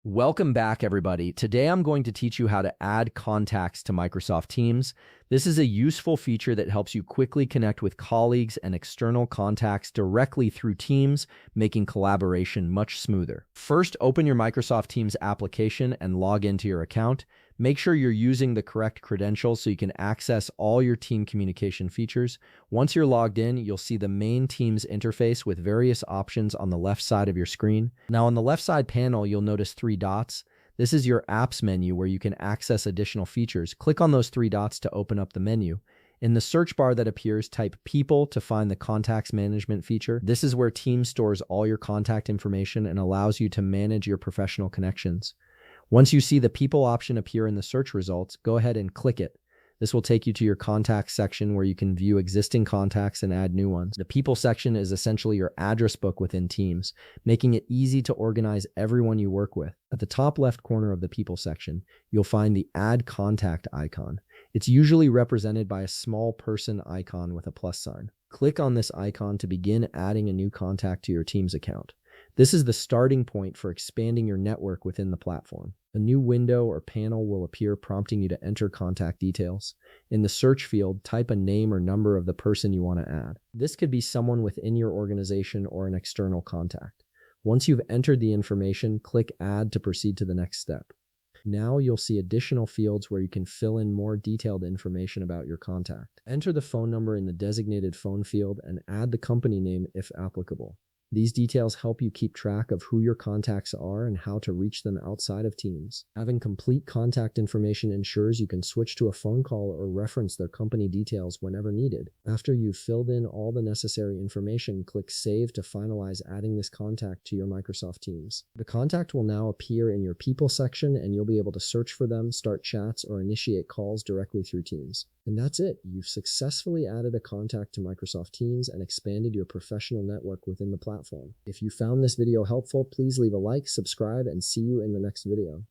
Welcome back, everybody. Today, I'm going to teach you how to add contacts to Microsoft Teams. This is a useful feature that helps you quickly connect with colleagues and external contacts directly through Teams, making collaboration much smoother. First, open your Microsoft Teams application and log into your account. Make sure you're using the correct credentials so you can access all your team communication features. Once you're logged in, you'll see the main Teams interface with various options on the left side of your screen. Now, on the left side panel, you'll notice three dots. This is your apps menu where you can access additional features. Click on those three dots to open up the menu. In the search bar that appears, type People to find the Contacts Management feature. This is where Teams stores all your contact information and allows you to manage your professional connections. Once you see the People option appear in the search results, go ahead and click it. This will take you to your contacts section where you can view existing contacts and add new ones. The People section is essentially your address book within Teams, making it easy to organize everyone you work with. At the top left corner of the People section, you'll find the Add Contact icon. It's usually represented by a small person icon with a plus sign. Click on this icon to begin adding a new contact to your Teams account. This is the starting point for expanding your network within the platform. A new window or panel will appear prompting you to enter contact details. In the search field, type a name or number of the person you want to add. This could be someone within your organization or an external contact. Once you've entered the information, click Add to proceed to the next step. Now you'll see additional fields where you can fill in more detailed information about your contact. Enter the phone number in the designated phone field and add the company name if applicable. These details help you keep track of who your contacts are and how to reach them outside of Teams. Having complete contact information ensures you can switch to a phone call or reference their company details whenever needed. After you've filled in all the necessary information, click Save to finalize adding this contact to your Microsoft Teams. The contact will now appear in your People section, and you'll be able to search for them, start chats, or initiate calls directly through Teams. And that's it. You've successfully added a contact to Microsoft Teams and expanded your professional network within the platform. If you found this video helpful, please leave a like, subscribe, and see you in the next video.